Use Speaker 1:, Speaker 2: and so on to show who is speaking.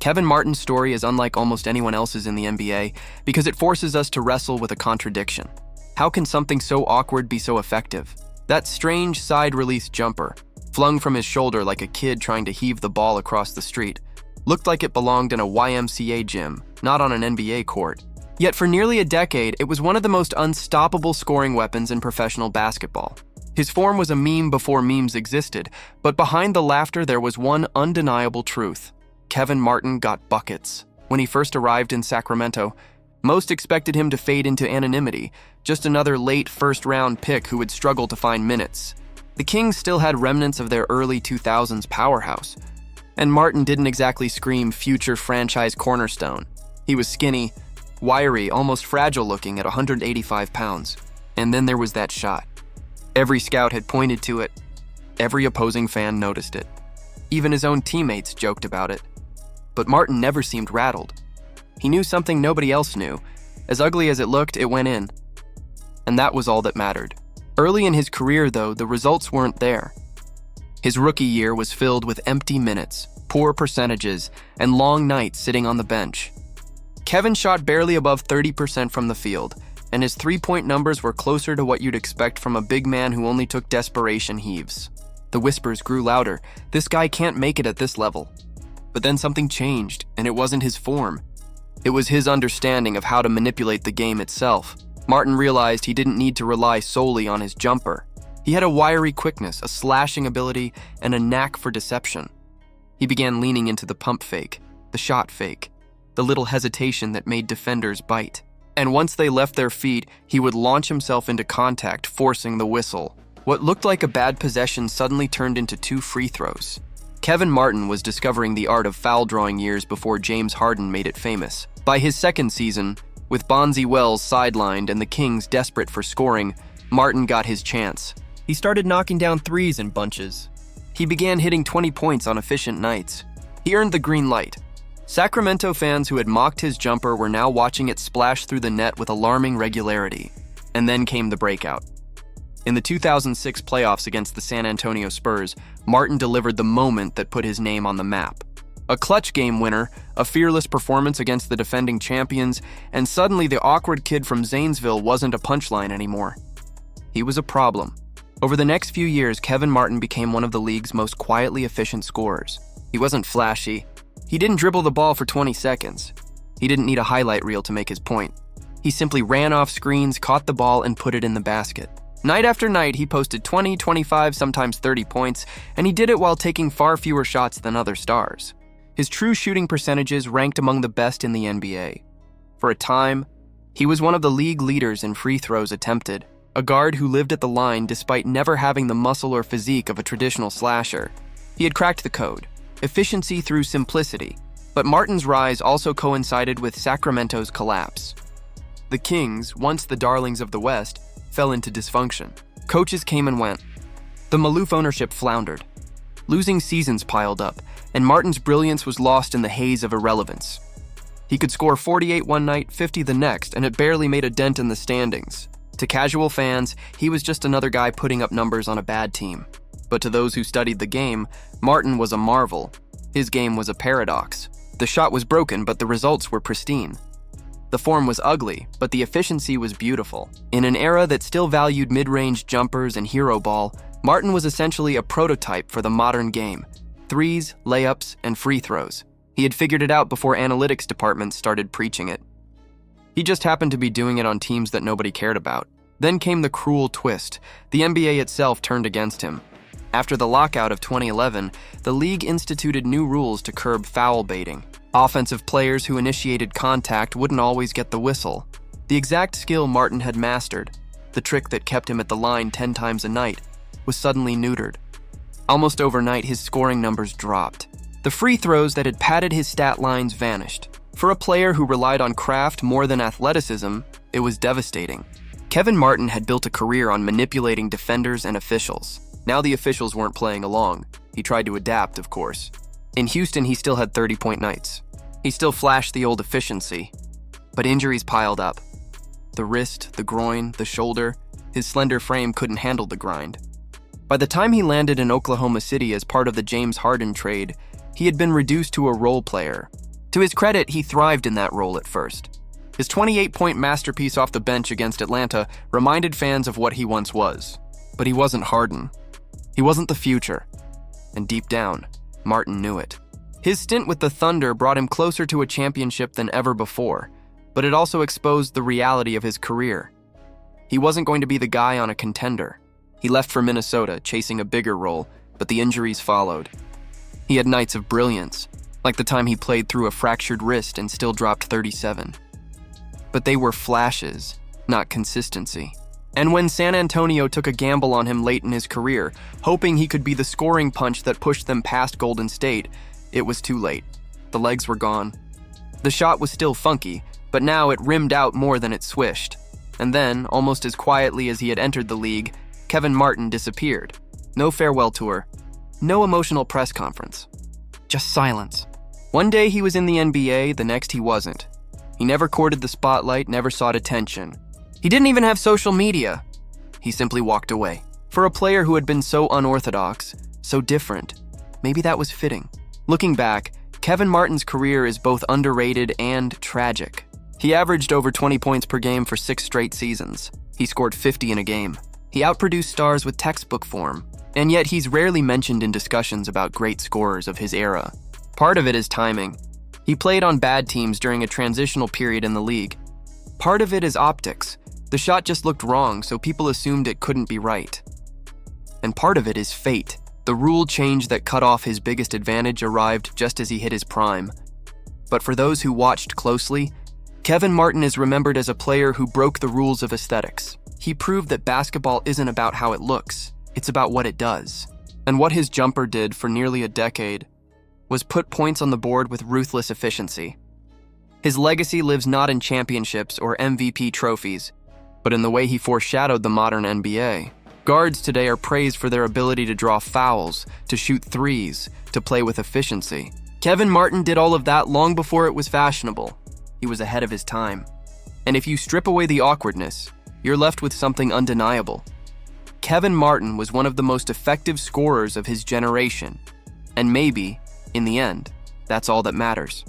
Speaker 1: Kevin Martin's story is unlike almost anyone else's in the NBA because it forces us to wrestle with a contradiction. How can something so awkward be so effective? That strange side-release jumper, flung from his shoulder like a kid trying to heave the ball across the street, looked like it belonged in a YMCA gym, not on an NBA court. Yet for nearly a decade, it was one of the most unstoppable scoring weapons in professional basketball. His form was a meme before memes existed, but behind the laughter there was one undeniable truth. Kevin Martin got buckets. When he first arrived in Sacramento, most expected him to fade into anonymity, just another late first-round pick who would struggle to find minutes. The Kings still had remnants of their early 2000s powerhouse, and Martin didn't exactly scream future franchise cornerstone. He was skinny, wiry, almost fragile-looking at 185 pounds. And then there was that shot. Every scout had pointed to it. Every opposing fan noticed it. Even his own teammates joked about it. But Martin never seemed rattled. He knew something nobody else knew. As ugly as it looked, it went in. And that was all that mattered. Early in his career, though, the results weren't there. His rookie year was filled with empty minutes, poor percentages, and long nights sitting on the bench. Kevin shot barely above 30% from the field, and his three-point numbers were closer to what you'd expect from a big man who only took desperation heaves. The whispers grew louder. This guy can't make it at this level. But then something changed, and it wasn't his form. It was his understanding of how to manipulate the game itself. Martin realized he didn't need to rely solely on his jumper. He had a wiry quickness, a slashing ability, and a knack for deception. He began leaning into the pump fake, the shot fake, the little hesitation that made defenders bite. And once they left their feet, he would launch himself into contact, forcing the whistle. What looked like a bad possession suddenly turned into 2 free throws. Kevin Martin was discovering the art of foul drawing years before James Harden made it famous. By his second season, with Bonzi Wells sidelined and the Kings desperate for scoring, Martin got his chance. He started knocking down threes in bunches. He began hitting 20 points on efficient nights. He earned the green light. Sacramento fans who had mocked his jumper were now watching it splash through the net with alarming regularity. And then came the breakout. In the 2006 playoffs against the San Antonio Spurs, Martin delivered the moment that put his name on the map. A clutch game winner, a fearless performance against the defending champions, and suddenly the awkward kid from Zanesville wasn't a punchline anymore. He was a problem. Over the next few years, Kevin Martin became one of the league's most quietly efficient scorers. He wasn't flashy. He didn't dribble the ball for 20 seconds. He didn't need a highlight reel to make his point. He simply ran off screens, caught the ball, and put it in the basket. Night after night, he posted 20, 25, sometimes 30 points, and he did it while taking far fewer shots than other stars. His true shooting percentages ranked among the best in the NBA. For a time, he was one of the league leaders in free throws attempted, a guard who lived at the line despite never having the muscle or physique of a traditional slasher. He had cracked the code, efficiency through simplicity, but Martin's rise also coincided with Sacramento's collapse. The Kings, once the darlings of the West, fell into dysfunction. Coaches came and went. The Maloof ownership floundered. Losing seasons piled up, and Martin's brilliance was lost in the haze of irrelevance. He could score 48 one night, 50 the next, and it barely made a dent in the standings. To casual fans, he was just another guy putting up numbers on a bad team. But to those who studied the game, Martin was a marvel. His game was a paradox. The shot was broken, but the results were pristine. The form was ugly, but the efficiency was beautiful. In an era that still valued mid-range jumpers and hero ball, Martin was essentially a prototype for the modern game. Threes, layups, and free throws. He had figured it out before analytics departments started preaching it. He just happened to be doing it on teams that nobody cared about. Then came the cruel twist. The NBA itself turned against him. After the lockout of 2011, the league instituted new rules to curb foul baiting. Offensive players who initiated contact wouldn't always get the whistle. The exact skill Martin had mastered, the trick that kept him at the line 10 times a night, was suddenly neutered. Almost overnight, his scoring numbers dropped. The free throws that had padded his stat lines vanished. For a player who relied on craft more than athleticism, it was devastating. Kevin Martin had built a career on manipulating defenders and officials. Now the officials weren't playing along. He tried to adapt, of course. In Houston, he still had 30-point nights. He still flashed the old efficiency. But injuries piled up. The wrist, the groin, the shoulder, his slender frame couldn't handle the grind. By the time he landed in Oklahoma City as part of the James Harden trade, he had been reduced to a role player, To his credit, he thrived in that role at first. His 28-point masterpiece off the bench against Atlanta reminded fans of what he once was. But he wasn't Harden. He wasn't the future. And deep down, Martin knew it. His stint with the Thunder brought him closer to a championship than ever before, but it also exposed the reality of his career. He wasn't going to be the guy on a contender. He left for Minnesota, chasing a bigger role, but the injuries followed. He had nights of brilliance, like the time he played through a fractured wrist and still dropped 37. But they were flashes, not consistency. And when San Antonio took a gamble on him late in his career, hoping he could be the scoring punch that pushed them past Golden State, it was too late. The legs were gone. The shot was still funky, but now it rimmed out more than it swished. And then, almost as quietly as he had entered the league, Kevin Martin disappeared. No farewell tour, no emotional press conference. Just silence. One day he was in the NBA, the next he wasn't. He never courted the spotlight, never sought attention. He didn't even have social media. He simply walked away. For a player who had been so unorthodox, so different, maybe that was fitting. Looking back, Kevin Martin's career is both underrated and tragic. He averaged over 20 points per game for 6 straight seasons. He scored 50 in a game. He outproduced stars with textbook form, and yet he's rarely mentioned in discussions about great scorers of his era. Part of it is timing. He played on bad teams during a transitional period in the league. Part of it is optics. The shot just looked wrong, so people assumed it couldn't be right. And part of it is fate. The rule change that cut off his biggest advantage arrived just as he hit his prime. But for those who watched closely, Kevin Martin is remembered as a player who broke the rules of aesthetics. He proved that basketball isn't about how it looks, it's about what it does. And what his jumper did for nearly a decade was put points on the board with ruthless efficiency. His legacy lives not in championships or MVP trophies, but in the way he foreshadowed the modern NBA. Guards today are praised for their ability to draw fouls, to shoot threes, to play with efficiency. Kevin Martin did all of that long before it was fashionable. He was ahead of his time. And if you strip away the awkwardness, you're left with something undeniable. Kevin Martin was one of the most effective scorers of his generation. And maybe, in the end, that's all that matters.